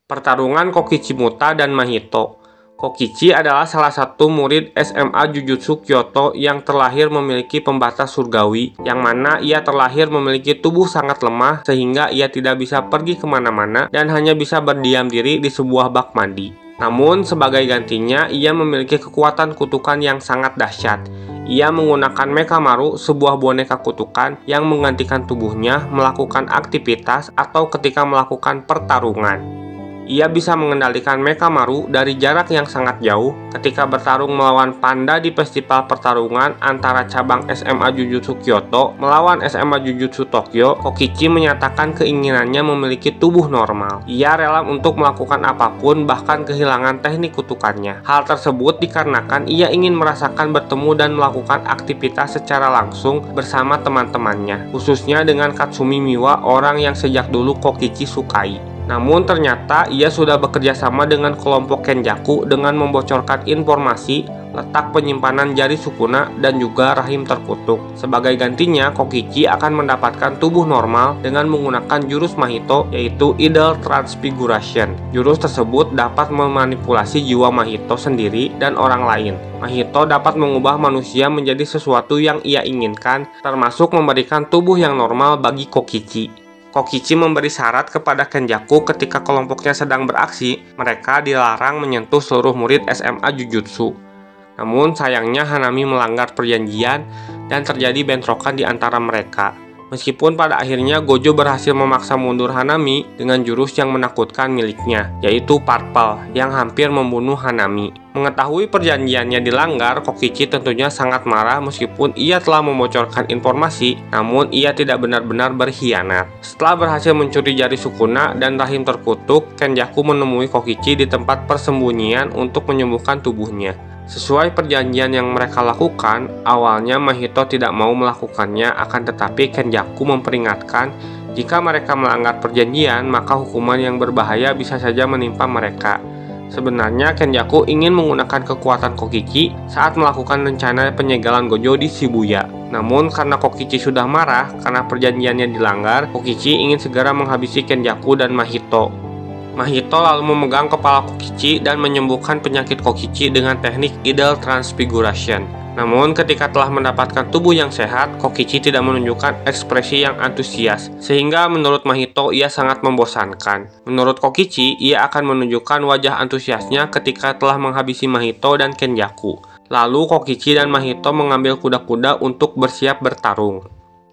Pertarungan Kokichi Muta dan Mahito. Kokichi adalah salah satu murid SMA Jujutsu Kyoto yang terlahir memiliki pembatas surgawi, yang mana ia terlahir memiliki tubuh sangat lemah sehingga ia tidak bisa pergi kemana-mana dan hanya bisa berdiam diri di sebuah bak mandi. Namun sebagai gantinya ia memiliki kekuatan kutukan yang sangat dahsyat. Ia menggunakan Mekamaru, sebuah boneka kutukan yang menggantikan tubuhnya melakukan aktivitas atau ketika melakukan pertarungan. Ia bisa mengendalikan Mekamaru dari jarak yang sangat jauh. Ketika bertarung melawan panda di festival pertarungan antara cabang SMA Jujutsu Kyoto melawan SMA Jujutsu Tokyo, Kokichi menyatakan keinginannya memiliki tubuh normal. Ia rela untuk melakukan apapun, bahkan kehilangan teknik kutukannya. Hal tersebut dikarenakan ia ingin merasakan bertemu dan melakukan aktivitas secara langsung bersama teman-temannya, khususnya dengan Katsumi Miwa, orang yang sejak dulu Kokichi sukai. Namun ternyata ia sudah bekerja sama dengan kelompok Kenjaku dengan membocorkan informasi letak penyimpanan jari Sukuna dan juga rahim terkutuk. Sebagai gantinya, Kokichi akan mendapatkan tubuh normal dengan menggunakan jurus Mahito, yaitu Idle Transfiguration. Jurus tersebut dapat memanipulasi jiwa Mahito sendiri dan orang lain. Mahito dapat mengubah manusia menjadi sesuatu yang ia inginkan, termasuk memberikan tubuh yang normal bagi Kokichi. Kokichi memberi syarat kepada Kenjaku ketika kelompoknya sedang beraksi, mereka dilarang menyentuh seluruh murid SMA Jujutsu. Namun sayangnya Hanami melanggar perjanjian dan terjadi bentrokan di antara mereka. Meskipun pada akhirnya Gojo berhasil memaksa mundur Hanami dengan jurus yang menakutkan miliknya, yaitu Purple yang hampir membunuh Hanami. Mengetahui perjanjiannya dilanggar, Kokichi tentunya sangat marah meskipun ia telah membocorkan informasi, namun ia tidak benar-benar berkhianat. Setelah berhasil mencuri jari Sukuna dan rahim terkutuk, Kenjaku menemui Kokichi di tempat persembunyian untuk menyembuhkan tubuhnya. Sesuai perjanjian yang mereka lakukan, awalnya Mahito tidak mau melakukannya, akan tetapi Kenjaku memperingatkan jika mereka melanggar perjanjian, maka hukuman yang berbahaya bisa saja menimpa mereka. Sebenarnya Kenjaku ingin menggunakan kekuatan Kokichi saat melakukan rencana penyegalan Gojo di Shibuya. Namun karena Kokichi sudah marah karena perjanjiannya dilanggar, Kokichi ingin segera menghabisi Kenjaku dan Mahito. Mahito lalu memegang kepala Kokichi dan menyembuhkan penyakit Kokichi dengan teknik Idle Transfiguration. Namun ketika telah mendapatkan tubuh yang sehat, Kokichi tidak menunjukkan ekspresi yang antusias, sehingga menurut Mahito ia sangat membosankan. Menurut Kokichi, ia akan menunjukkan wajah antusiasnya ketika telah menghabisi Mahito dan Kenjaku. Lalu Kokichi dan Mahito mengambil kuda-kuda untuk bersiap bertarung.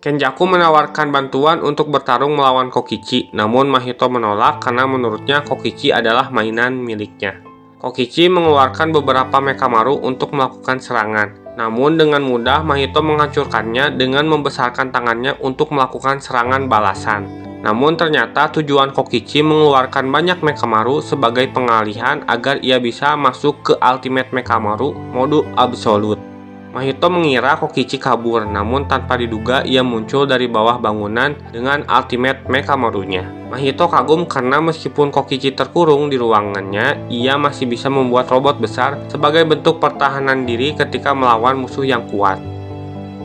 Kenjaku menawarkan bantuan untuk bertarung melawan Kokichi, namun Mahito menolak karena menurutnya Kokichi adalah mainan miliknya. Kokichi mengeluarkan beberapa Mekamaru untuk melakukan serangan, namun dengan mudah Mahito menghancurkannya dengan membesarkan tangannya untuk melakukan serangan balasan. Namun ternyata tujuan Kokichi mengeluarkan banyak Mekamaru sebagai pengalihan agar ia bisa masuk ke Ultimate Mekamaru mode absolut. Mahito mengira Kokichi kabur, namun tanpa diduga ia muncul dari bawah bangunan dengan Ultimate Mekamaru-nya. Mahito kagum karena meskipun Kokichi terkurung di ruangannya, ia masih bisa membuat robot besar sebagai bentuk pertahanan diri ketika melawan musuh yang kuat.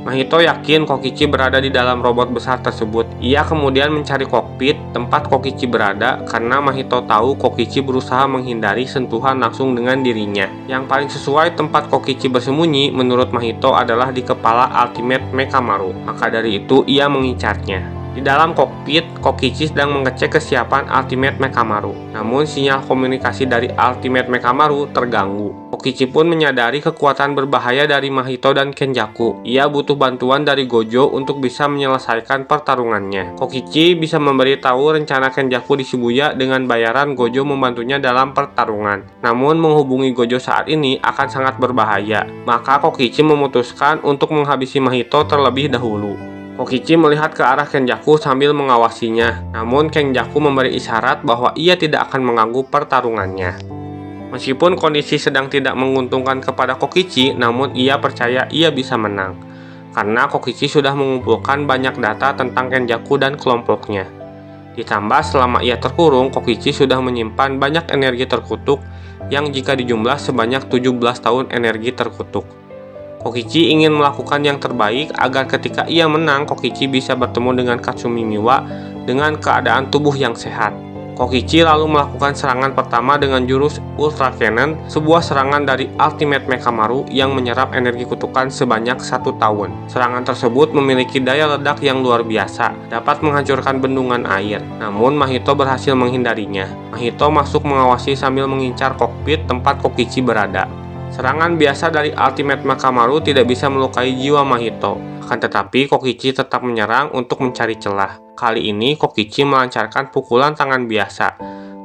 Mahito yakin Kokichi berada di dalam robot besar tersebut. Ia kemudian mencari kokpit tempat Kokichi berada karena Mahito tahu Kokichi berusaha menghindari sentuhan langsung dengan dirinya. Yang paling sesuai tempat Kokichi bersembunyi menurut Mahito adalah di kepala Ultimate Mekamaru. Maka dari itu ia mengincarnya. Di dalam kokpit, Kokichi sedang mengecek kesiapan Ultimate Mekamaru. Namun sinyal komunikasi dari Ultimate Mekamaru terganggu. Kokichi pun menyadari kekuatan berbahaya dari Mahito dan Kenjaku. Ia butuh bantuan dari Gojo untuk bisa menyelesaikan pertarungannya. Kokichi bisa memberitahu rencana Kenjaku di Shibuya dengan bayaran Gojo membantunya dalam pertarungan. Namun menghubungi Gojo saat ini akan sangat berbahaya. Maka Kokichi memutuskan untuk menghabisi Mahito terlebih dahulu. Kokichi melihat ke arah Kenjaku sambil mengawasinya, namun Kenjaku memberi isyarat bahwa ia tidak akan mengganggu pertarungannya. Meskipun kondisi sedang tidak menguntungkan kepada Kokichi, namun ia percaya ia bisa menang. Karena Kokichi sudah mengumpulkan banyak data tentang Kenjaku dan kelompoknya. Ditambah selama ia terkurung, Kokichi sudah menyimpan banyak energi terkutuk yang jika dijumlah sebanyak 17 tahun energi terkutuk. Kokichi ingin melakukan yang terbaik agar ketika ia menang, Kokichi bisa bertemu dengan Katsumi Miwa dengan keadaan tubuh yang sehat. Kokichi lalu melakukan serangan pertama dengan jurus Ultra Cannon, sebuah serangan dari Ultimate Mechamaru yang menyerap energi kutukan sebanyak 1 tahun. Serangan tersebut memiliki daya ledak yang luar biasa, dapat menghancurkan bendungan air. Namun Mahito berhasil menghindarinya. Mahito masuk mengawasi sambil mengincar kokpit tempat Kokichi berada. Serangan biasa dari Ultimate Mechamaru tidak bisa melukai jiwa Mahito. Akan tetapi Kokichi tetap menyerang untuk mencari celah. Kali ini Kokichi melancarkan pukulan tangan biasa.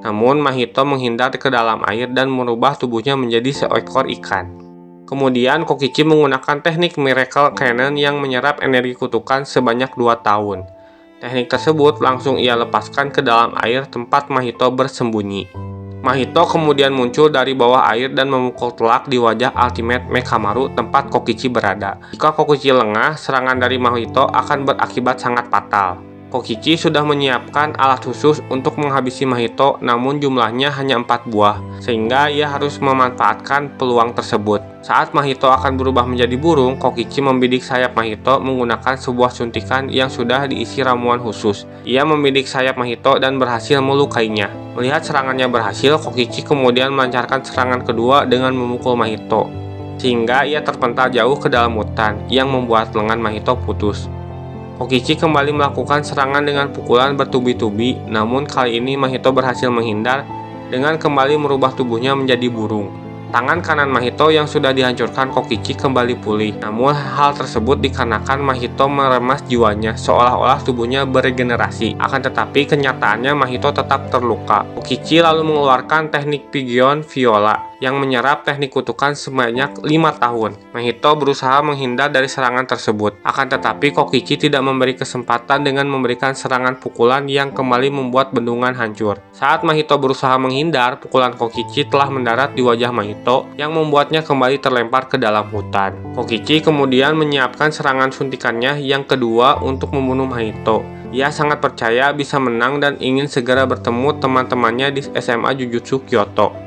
Namun Mahito menghindar ke dalam air dan merubah tubuhnya menjadi seekor ikan. Kemudian Kokichi menggunakan teknik Miracle Cannon yang menyerap energi kutukan sebanyak 2 tahun. Teknik tersebut langsung ia lepaskan ke dalam air tempat Mahito bersembunyi. Mahito kemudian muncul dari bawah air dan memukul telak di wajah Ultimate Mechamaru tempat Kokichi berada. Jika Kokichi lengah, serangan dari Mahito akan berakibat sangat fatal. Kokichi sudah menyiapkan alat khusus untuk menghabisi Mahito, namun jumlahnya hanya 4 buah, sehingga ia harus memanfaatkan peluang tersebut. Saat Mahito akan berubah menjadi burung, Kokichi membidik sayap Mahito menggunakan sebuah suntikan yang sudah diisi ramuan khusus. Ia membidik sayap Mahito dan berhasil melukainya. Melihat serangannya berhasil, Kokichi kemudian melancarkan serangan kedua dengan memukul Mahito, sehingga ia terpental jauh ke dalam hutan, yang membuat lengan Mahito putus. Kokichi kembali melakukan serangan dengan pukulan bertubi-tubi, namun kali ini Mahito berhasil menghindar dengan kembali merubah tubuhnya menjadi burung. Tangan kanan Mahito yang sudah dihancurkan Kokichi kembali pulih, namun hal tersebut dikarenakan Mahito meremas jiwanya seolah-olah tubuhnya beregenerasi. Akan tetapi kenyataannya Mahito tetap terluka. Kokichi lalu mengeluarkan teknik Pigeon Viola yang menyerap teknik kutukan sebanyak 5 tahun. Mahito berusaha menghindar dari serangan tersebut. Akan tetapi Kokichi tidak memberi kesempatan dengan memberikan serangan pukulan yang kembali membuat bendungan hancur. Saat Mahito berusaha menghindar, pukulan Kokichi telah mendarat di wajah Mahito yang membuatnya kembali terlempar ke dalam hutan. Kokichi kemudian menyiapkan serangan suntikannya yang kedua untuk membunuh Mahito. Ia sangat percaya bisa menang dan ingin segera bertemu teman-temannya di SMA Jujutsu Kyoto.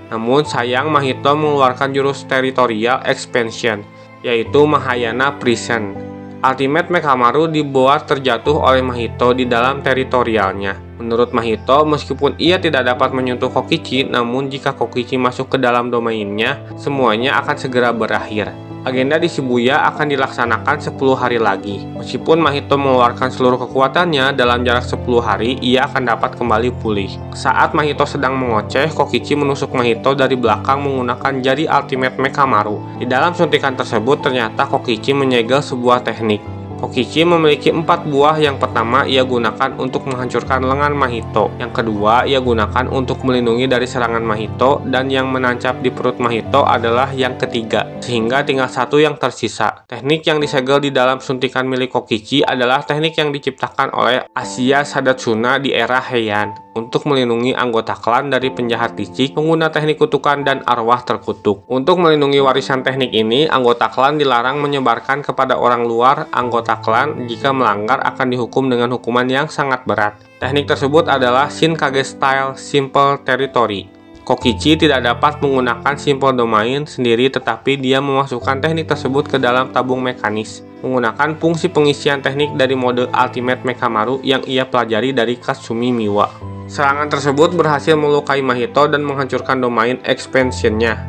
Namun sayang Mahito mengeluarkan jurus Territorial Expansion, yaitu Mahayana Prison. Ultimate Mechamaru dibuat terjatuh oleh Mahito di dalam teritorialnya. Menurut Mahito, meskipun ia tidak dapat menyentuh Kokichi, namun jika Kokichi masuk ke dalam domainnya, semuanya akan segera berakhir. Agenda di Shibuya akan dilaksanakan 10 hari lagi. Meskipun Mahito mengeluarkan seluruh kekuatannya, dalam jarak 10 hari ia akan dapat kembali pulih. Saat Mahito sedang mengoceh, Kokichi menusuk Mahito dari belakang menggunakan jari Ultimate Mechamaru. Di dalam suntikan tersebut ternyata Kokichi menyegel sebuah teknik. Kokichi memiliki 4 buah. Yang pertama ia gunakan untuk menghancurkan lengan Mahito. Yang kedua ia gunakan untuk melindungi dari serangan Mahito, dan yang menancap di perut Mahito adalah yang ketiga, sehingga tinggal 1 yang tersisa. Teknik yang disegel di dalam suntikan milik Kokichi adalah teknik yang diciptakan oleh Asiya Sadatsuna di era Heian untuk melindungi anggota klan dari penjahat licik, pengguna teknik kutukan, dan arwah terkutuk. Untuk melindungi warisan teknik ini, anggota klan dilarang menyebarkan kepada orang luar anggota klan. Jika melanggar akan dihukum dengan hukuman yang sangat berat. Teknik tersebut adalah Shinkage Style Simple Territory. Kokichi tidak dapat menggunakan Simple Domain sendiri, tetapi dia memasukkan teknik tersebut ke dalam tabung mekanis menggunakan fungsi pengisian teknik dari mode Ultimate Mechamaru yang ia pelajari dari Katsumi Miwa. Serangan tersebut berhasil melukai Mahito dan menghancurkan domain expansion-nya.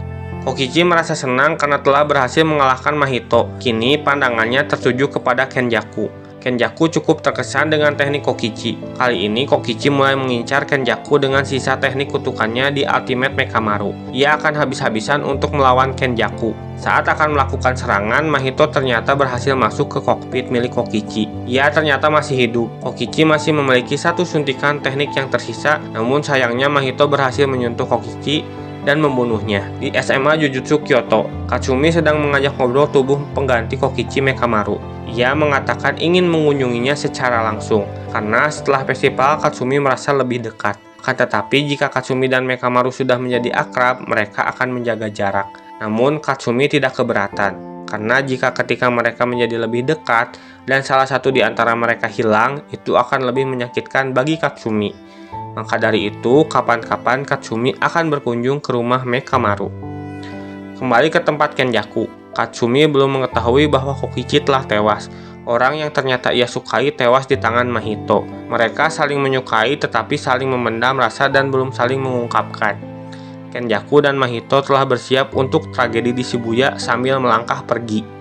Kokichi merasa senang karena telah berhasil mengalahkan Mahito. Kini pandangannya tertuju kepada Kenjaku. Kenjaku cukup terkesan dengan teknik Kokichi. Kali ini Kokichi mulai mengincar Kenjaku dengan sisa teknik kutukannya di Ultimate Mechamaru. Ia akan habis-habisan untuk melawan Kenjaku. Saat akan melakukan serangan, Mahito ternyata berhasil masuk ke kokpit milik Kokichi. Ia ternyata masih hidup. Kokichi masih memiliki 1 suntikan teknik yang tersisa, namun sayangnya Mahito berhasil menyentuh Kokichi dan membunuhnya. Di SMA Jujutsu Kyoto, Katsumi sedang mengajak ngobrol tubuh pengganti Kokichi Mechamaru. Ia mengatakan ingin mengunjunginya secara langsung, karena setelah festival Katsumi merasa lebih dekat. Akan tetapi jika Katsumi dan Mechamaru sudah menjadi akrab, mereka akan menjaga jarak. Namun Katsumi tidak keberatan, karena jika ketika mereka menjadi lebih dekat dan salah satu di antara mereka hilang, itu akan lebih menyakitkan bagi Katsumi. Maka dari itu, kapan-kapan Katsumi akan berkunjung ke rumah Mechamaru. Kembali ke tempat Kenjaku, Katsumi belum mengetahui bahwa Kokichi telah tewas. Orang yang ternyata ia sukai tewas di tangan Mahito. Mereka saling menyukai tetapi saling memendam rasa dan belum saling mengungkapkan. Kenjaku dan Mahito telah bersiap untuk tragedi di Shibuya sambil melangkah pergi.